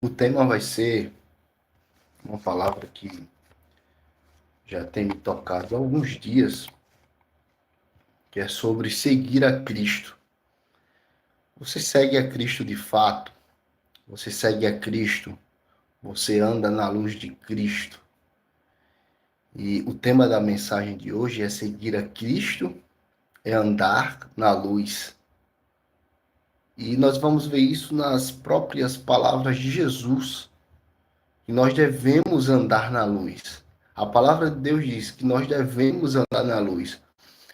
O tema vai ser uma palavra que já tem me tocado há alguns dias, que é sobre seguir a Cristo. Você segue a Cristo de fato? Você segue a Cristo? Você anda na luz de Cristo? E o tema da mensagem de hoje é seguir a Cristo, é andar na luz. E nós vamos ver isso nas próprias palavras de Jesus, que nós devemos andar na luz. A palavra de Deus diz que nós devemos andar na luz.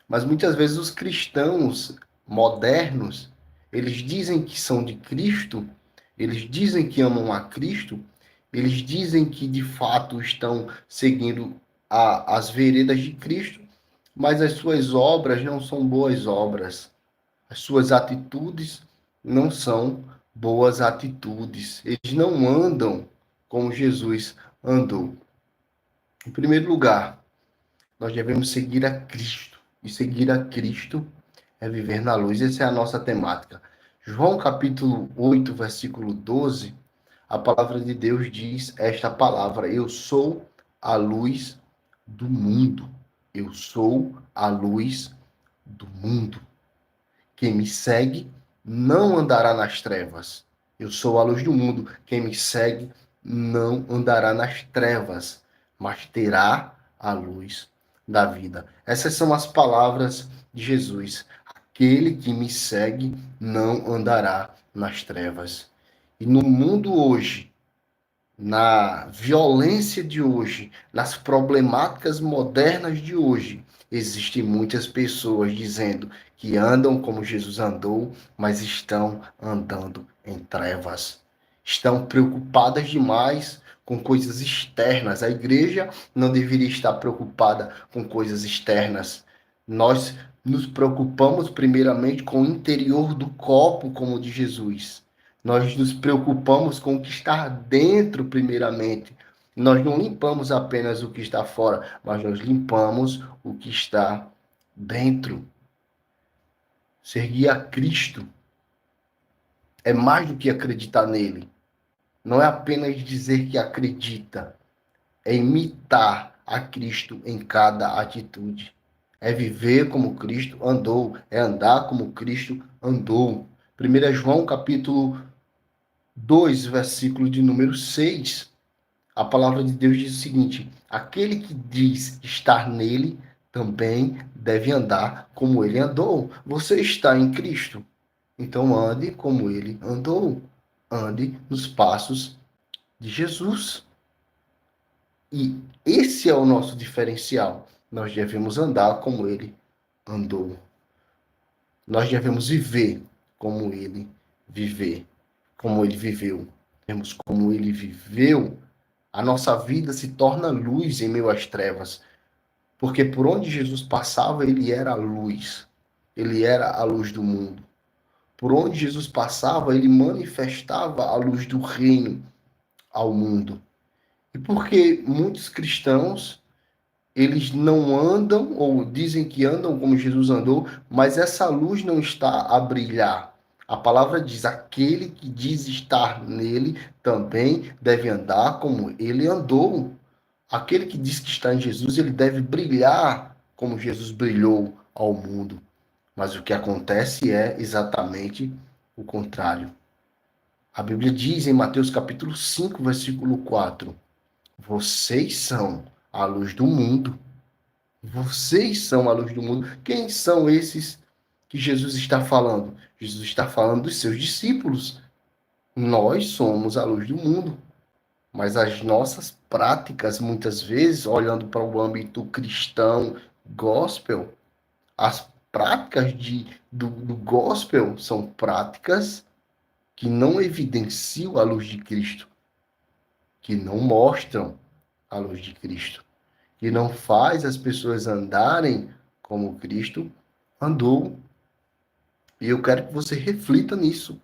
Mas muitas vezes os cristãos modernos, eles dizem que são de Cristo, eles dizem que amam a Cristo, eles dizem que de fato estão seguindo as veredas de Cristo, mas as suas obras não são boas obras. As suas atitudes não são boas atitudes. Eles não andam como Jesus andou. Em primeiro lugar, nós devemos seguir a Cristo. E seguir a Cristo é viver na luz. Essa é a nossa temática. João capítulo 8, versículo 12, a palavra de Deus diz esta palavra: Eu sou a luz do mundo. Eu sou a luz do mundo. Quem me segue não andará nas trevas. Eu sou a luz do mundo. Quem me segue não andará nas trevas, mas terá a luz da vida. Essas são as palavras de Jesus. Aquele que me segue não andará nas trevas. E no mundo hoje, na violência de hoje, nas problemáticas modernas de hoje, existem muitas pessoas dizendo que andam como Jesus andou, mas estão andando em trevas. Estão preocupadas demais com coisas externas. A igreja não deveria estar preocupada com coisas externas. Nós nos preocupamos primeiramente com o interior do copo, como o de Jesus. Nós nos preocupamos com o que está dentro, primeiramente. Nós não limpamos apenas o que está fora, mas nós limpamos o que está dentro. Seguir a Cristo é mais do que acreditar nele. Não é apenas dizer que acredita, é imitar a Cristo em cada atitude. É viver como Cristo andou, é andar como Cristo andou. 1 João capítulo 2, versículo de número 6. A palavra de Deus diz o seguinte: aquele que diz estar nele também deve andar como ele andou. Você está em Cristo, então ande como ele andou. Ande nos passos de Jesus. E esse é o nosso diferencial. Nós devemos andar como ele andou. Nós devemos viver como ele como ele viveu. Vemos como ele viveu. A nossa vida se torna luz em meio às trevas, porque por onde Jesus passava, ele era a luz. Ele era a luz do mundo. Por onde Jesus passava, ele manifestava a luz do reino ao mundo. E porque muitos cristãos, eles não andam ou dizem que andam como Jesus andou, mas essa luz não está a brilhar. A palavra diz: aquele que diz estar nele também deve andar como ele andou. Aquele que diz que está em Jesus, ele deve brilhar como Jesus brilhou ao mundo. Mas o que acontece é exatamente o contrário. A Bíblia diz em Mateus capítulo 5, versículo 4: vocês são a luz do mundo. Vocês são a luz do mundo. Quem são esses que Jesus está falando? Jesus está falando dos seus discípulos. Nós somos a luz do mundo. Mas as nossas práticas, muitas vezes, olhando para o âmbito cristão, gospel, as práticas do gospel são práticas que não evidenciam a luz de Cristo, que não mostram a luz de Cristo, que não faz as pessoas andarem como Cristo andou. E eu quero que você reflita nisso.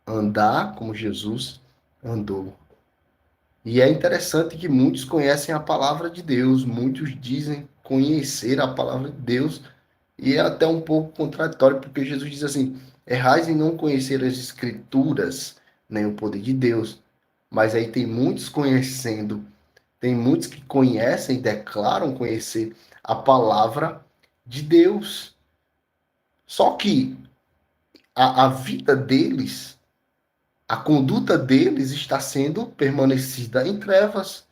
Andar como Jesus andou. E é interessante que muitos conhecem a palavra de Deus, muitos dizem conhecer a palavra de Deus, e é até um pouco contraditório, porque Jesus diz assim: errais em não conhecer as Escrituras, nem o poder de Deus. Mas aí tem muitos conhecendo, tem muitos que conhecem e declaram conhecer a palavra de Deus. Só que a vida deles, a conduta deles está sendo permanecida em trevas.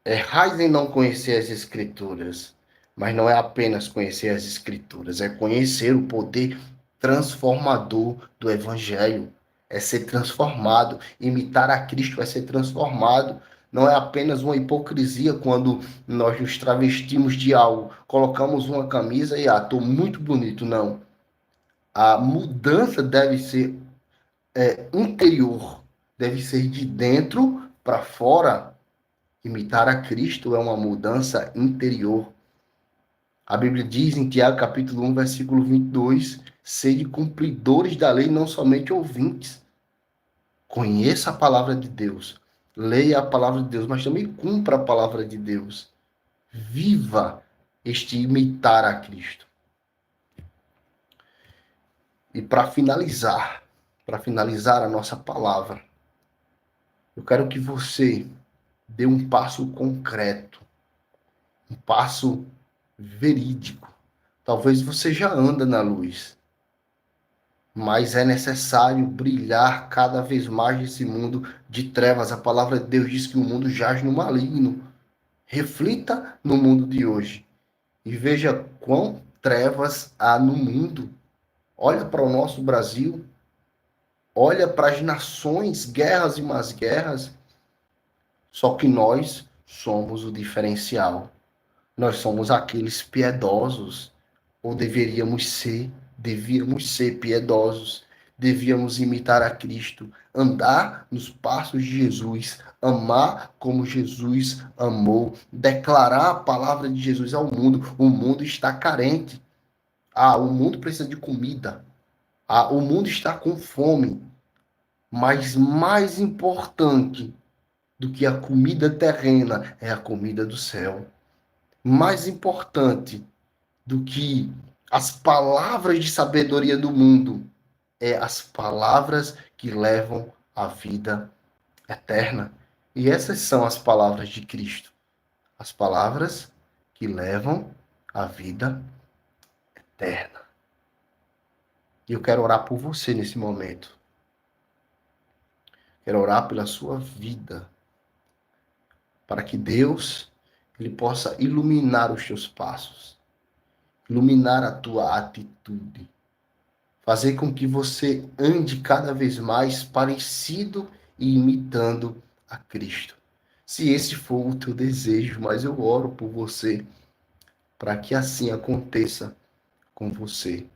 Errais em não conhecer as Escrituras, mas não é apenas conhecer as Escrituras, é conhecer o poder transformador do Evangelho, é ser transformado, imitar a Cristo é ser transformado. Não é apenas uma hipocrisia quando nós nos travestimos de algo, colocamos uma camisa e estou muito bonito. Não. A mudança deve ser interior, deve ser de dentro para fora. Imitar a Cristo é uma mudança interior. A Bíblia diz em Tiago, capítulo 1, versículo 22, sede cumpridores da lei, não somente ouvintes. Conheça a palavra de Deus, leia a palavra de Deus, mas também cumpra a palavra de Deus. Viva este imitar a Cristo. E para finalizar a nossa palavra, eu quero que você dê um passo concreto, um passo verídico. Talvez você já anda na luz, mas é necessário brilhar cada vez mais nesse mundo de trevas. A palavra de Deus diz que o mundo jaz no maligno. Reflita no mundo de hoje e veja quão trevas há no mundo. Olha para o nosso Brasil, olha para as nações, guerras e mais guerras. Só que nós somos o diferencial. Nós somos aqueles piedosos, ou devíamos ser piedosos, devíamos imitar a Cristo, andar nos passos de Jesus, amar como Jesus amou, declarar a palavra de Jesus ao mundo. O mundo está carente. O mundo precisa de comida. O mundo está com fome. Mas mais importante do que a comida terrena é a comida do céu. Mais importante do que as palavras de sabedoria do mundo é as palavras que levam à vida eterna. E essas são as palavras de Cristo. As palavras que levam à vida eterna. E eu quero orar por você nesse momento. Quero orar pela sua vida, para que Deus ele possa iluminar os teus passos, iluminar a tua atitude, fazer com que você ande cada vez mais parecido e imitando a Cristo. Se esse for o teu desejo, mas eu oro por você, para que assim aconteça com você,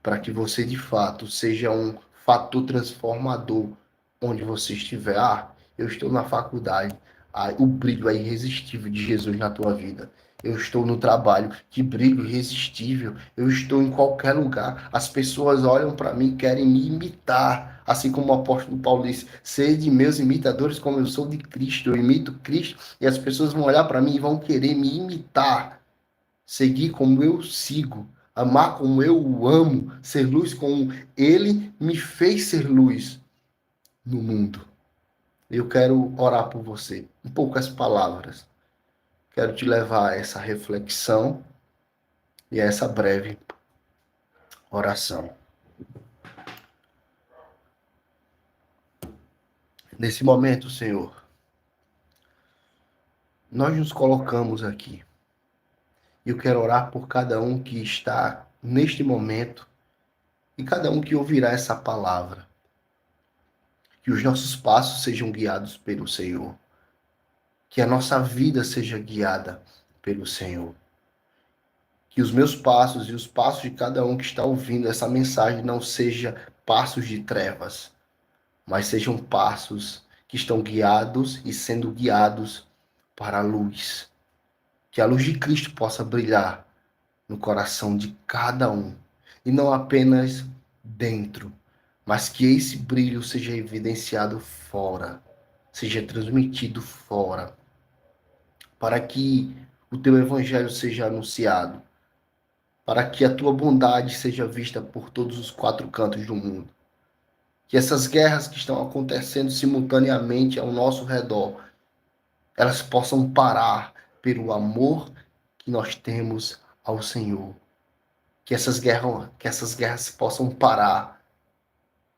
para que você de fato seja um fator transformador onde você estiver. Eu estou na faculdade, o brilho é irresistível de Jesus na tua vida. Eu estou no trabalho, que brilho irresistível. Eu estou em qualquer lugar. As pessoas olham para mim e querem me imitar. Assim como o apóstolo Paulo disse, sede meus imitadores como eu sou de Cristo. Eu imito Cristo e as pessoas vão olhar para mim e vão querer me imitar. Seguir como eu sigo. Amar como eu o amo. Ser luz como ele me fez ser luz no mundo. Eu quero orar por você. Em poucas palavras. Quero te levar a essa reflexão e a essa breve oração. Nesse momento, Senhor, nós nos colocamos aqui. Eu quero orar por cada um que está neste momento e cada um que ouvirá essa palavra. Que os nossos passos sejam guiados pelo Senhor. Que a nossa vida seja guiada pelo Senhor. Que os meus passos e os passos de cada um que está ouvindo essa mensagem não sejam passos de trevas, mas sejam passos que estão guiados e sendo guiados para a luz. Que a luz de Cristo possa brilhar no coração de cada um. E não apenas dentro, mas que esse brilho seja evidenciado fora, seja transmitido fora, para que o teu evangelho seja anunciado, para que a tua bondade seja vista por todos os quatro cantos do mundo. Que essas guerras que estão acontecendo simultaneamente ao nosso redor, elas possam parar pelo amor que nós temos ao Senhor. Que essas guerras possam parar,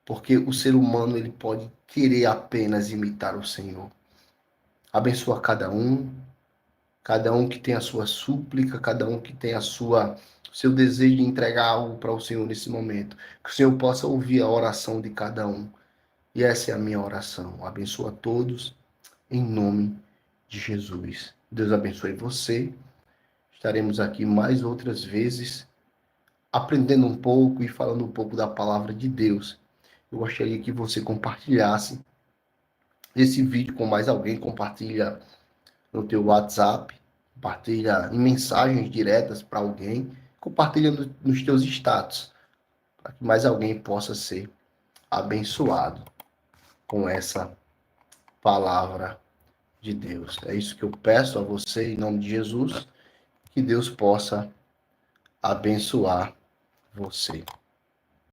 porque o ser humano ele pode querer apenas imitar o Senhor. Abençoa cada um que tem a sua súplica, cada um que tem seu desejo de entregar algo para o Senhor nesse momento. Que o Senhor possa ouvir a oração de cada um. E essa é a minha oração. Abençoa todos em nome de Jesus. Deus abençoe você. Estaremos aqui mais outras vezes aprendendo um pouco e falando um pouco da palavra de Deus. Eu gostaria que você compartilhasse esse vídeo com mais alguém, compartilha no teu WhatsApp, compartilha em mensagens diretas para alguém, compartilha nos teus status, para que mais alguém possa ser abençoado com essa palavra de Deus. É isso que eu peço a você, em nome de Jesus, que Deus possa abençoar você.